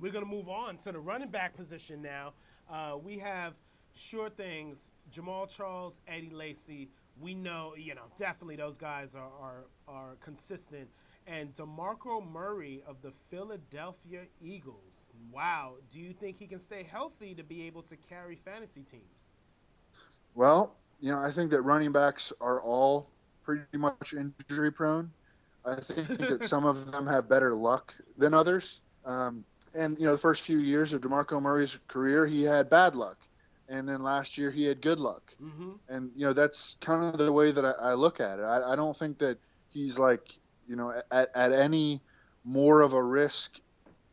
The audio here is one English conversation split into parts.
We're going to move on to the running back position now. We have sure things, Jamal Charles, Eddie Lacy. We know, definitely those guys are consistent. And DeMarco Murray of the Philadelphia Eagles. Wow. Do you think he can stay healthy to be able to carry fantasy teams? Well, I think that running backs are all pretty much injury prone. I think that some of them have better luck than others. And the first few years of DeMarco Murray's career, he had bad luck, and then last year he had good luck. Mm-hmm. And that's kind of the way that I look at it. I don't think that he's like at any more of a risk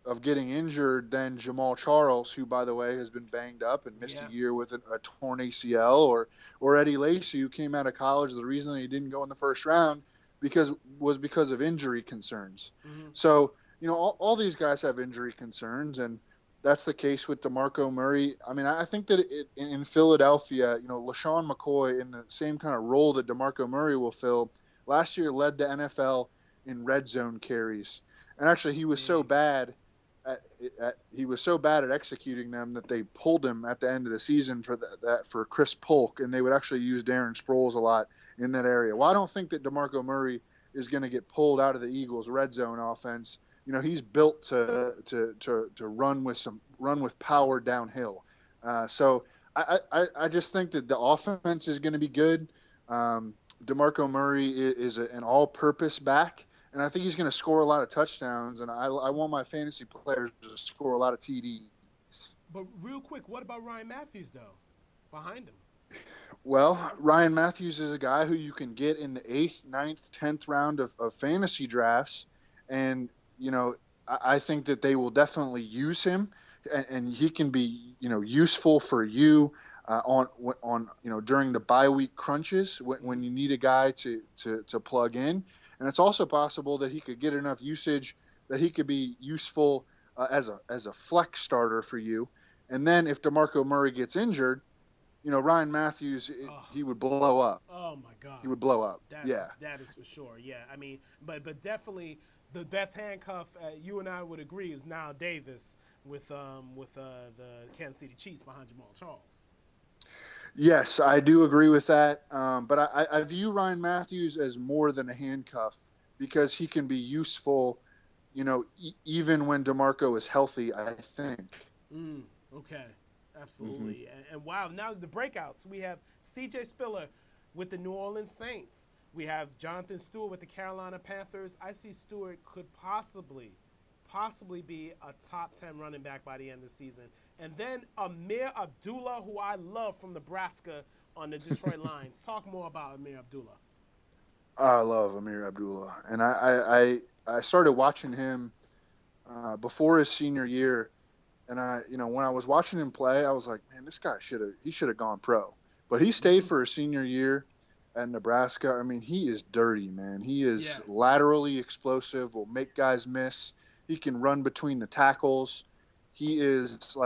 of getting injured than Jamal Charles, who, by the way, has been banged up and missed a Yeah. year with a torn ACL, or Eddie Lacy, who came out of college. The reason he didn't go in the first round because of injury concerns. Mm-hmm. So all these guys have injury concerns, and that's the case with DeMarco Murray. I mean, I think that in Philadelphia, LaShawn McCoy, in the same kind of role that DeMarco Murray will fill, last year led the NFL in red zone carries. And actually, Big. he was so bad at executing them that they pulled him at the end of the season for that for Chris Polk, and they would actually use Darren Sproles a lot in that area. Well, I don't think that DeMarco Murray is going to get pulled out of the Eagles' red zone offense. He's built to run with power downhill. So I just think that the offense is going to be good. DeMarco Murray is an all-purpose back, and I think he's going to score a lot of touchdowns. And I want my fantasy players to score a lot of TDs. But real quick, what about Ryan Mathews, though, behind him? Well, Ryan Mathews is a guy who you can get in the 8th, ninth, 10th round of fantasy drafts. And, I think that they will definitely use him, and he can be, useful for you on during the bye week crunches when you need a guy to plug in. And it's also possible that he could get enough usage that he could be useful as a flex starter for you. And then if DeMarco Murray gets injured, Ryan Mathews, Oh, he would blow up. oh my God. He would blow up. That Yeah. that is for sure. Yeah, I mean, but definitely the best handcuff. You and I would agree is now Davis with the Kansas City Chiefs behind Jamal Charles. Yes, I do agree with that. But I view Ryan Matthews as more than a handcuff because he can be useful, even when DeMarco is healthy, I think. Okay, Hmm. absolutely. And wow, now the breakouts. We have C.J. Spiller with the New Orleans Saints. We have Jonathan Stewart with the Carolina Panthers. I see Stewart could possibly be a top 10 running back by the end of the season. And then Ameer Abdullah, who I love from Nebraska on the Detroit Lions. Talk more about Ameer Abdullah. I love Ameer Abdullah. And I started watching him before his senior year. And when I was watching him play, I was like, man, this guy should have gone pro. But he stayed Mm-hmm. for his senior year at Nebraska. I mean, he is dirty, man. He is Yeah. laterally explosive, will make guys miss. He can run between the tackles. He is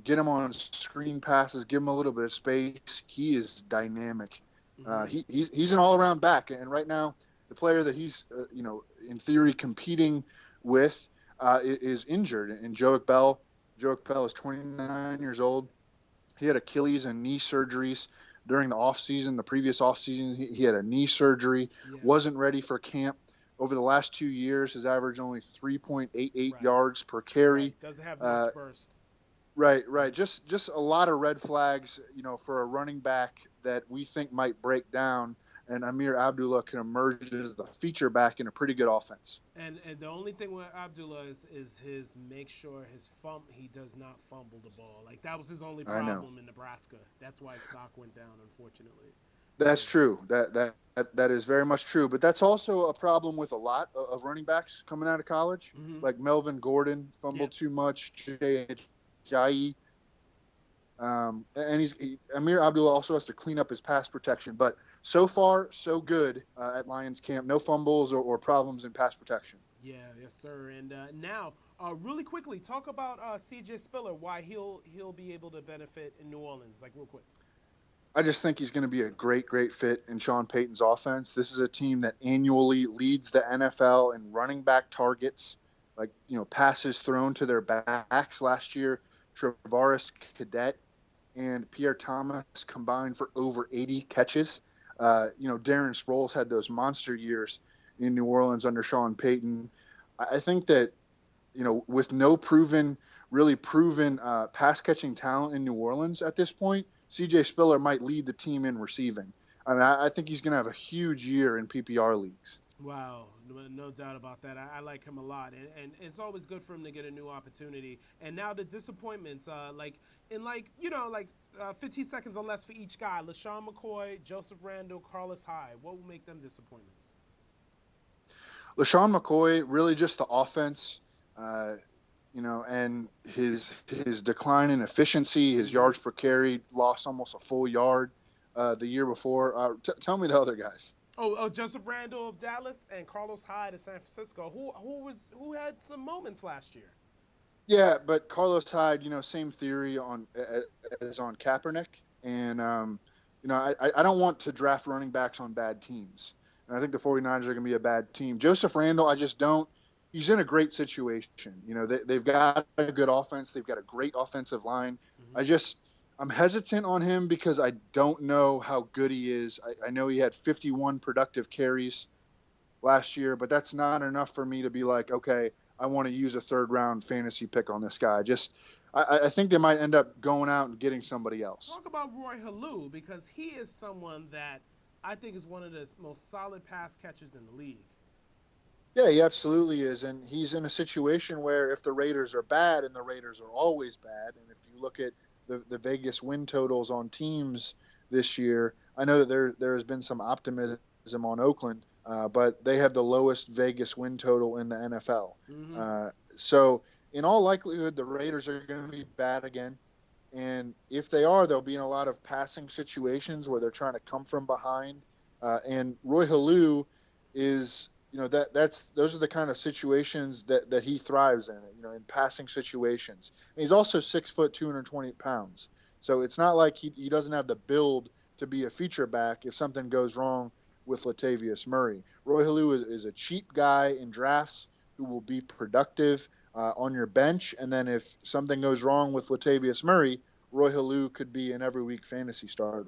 get him on screen passes, give him a little bit of space. He is dynamic. Mm-hmm. He's an all around back, and right now the player that he's in theory competing with is injured, and Joic Bell. Joic Bell is 29 years old. He had Achilles and knee surgeries during the offseason. The previous offseason, he had a knee surgery, Yeah. wasn't ready for camp. Over the last 2 years, has averaged only 3.88 Right. yards per carry. Right. Doesn't have Uh, much burst. right. Just a lot of red flags, for a running back that we think might break down. And Ameer Abdullah can emerge as the feature back in a pretty good offense. And the only thing with Abdullah is his make sure he does not fumble the ball. Like that was his only I know. problem in Nebraska. That's why his stock went down, unfortunately. That's So true. That is very much true. But that's also a problem with a lot of running backs coming out of college, hmm like Melvin Gordon yeah, fumbled too much, Jay Ajayi. And Amir Abdullah also has to clean up his pass protection. But so far, so good at Lions camp. No fumbles or problems in pass protection. yeah, yes, sir. And now, really quickly, talk about C.J. Spiller. Why he'll be able to benefit in New Orleans, like real quick. I just think he's going to be a great fit in Sean Payton's offense. This is a team that annually leads the NFL in running back targets. like, passes thrown to their backs last year. Travaris Cadet and Pierre Thomas combined for over 80 catches. Darren Sproles had those monster years in New Orleans under Sean Payton. I think that, with no really proven pass catching talent in New Orleans at this point, CJ Spiller might lead the team in receiving. I mean, I think he's going to have a huge year in PPR leagues. Wow, no doubt about that. I like him a lot, and it's always good for him to get a new opportunity. And now the disappointments, 15 seconds or less for each guy: LaShawn McCoy, Joseph Randle, Carlos Hyde. What will make them disappointments? LaShawn McCoy, really just the offense, and his decline in efficiency, his yards per carry, lost almost a full yard the year before. Tell me the other guys. Joseph Randle of Dallas and Carlos Hyde of San Francisco, who had some moments last year. Yeah, but Carlos Hyde, same theory as on Kaepernick, and I don't want to draft running backs on bad teams, and I think the 49ers are going to be a bad team. Joseph Randle, I just don't. He's in a great situation. They've got a good offense, they've got a great offensive line. Mm-hmm. I'm hesitant on him because I don't know how good he is. I know he had 51 productive carries last year, but that's not enough for me to be like, okay, I want to use a third-round fantasy pick on this guy. I think they might end up going out and getting somebody else. Talk about Roy Halou, because he is someone that I think is one of the most solid pass catchers in the league. Yeah, he absolutely is, and he's in a situation where if the Raiders are bad, and the Raiders are always bad, and if you look at the Vegas win totals on teams this year, I know that there has been some optimism on Oakland, but they have the lowest Vegas win total in the NFL. Mm-hmm. So in all likelihood, the Raiders are going to be bad again. And if they are, they'll be in a lot of passing situations where they're trying to come from behind. And Roy Halou is, those are the kind of situations that he thrives in, in passing situations. And he's also 6 foot, 220 pounds. So it's not like he doesn't have the build to be a feature back if something goes wrong with Latavius Murray. Roy Halou is a cheap guy in drafts who will be productive on your bench. And then if something goes wrong with Latavius Murray, Roy Halou could be an every week fantasy starter.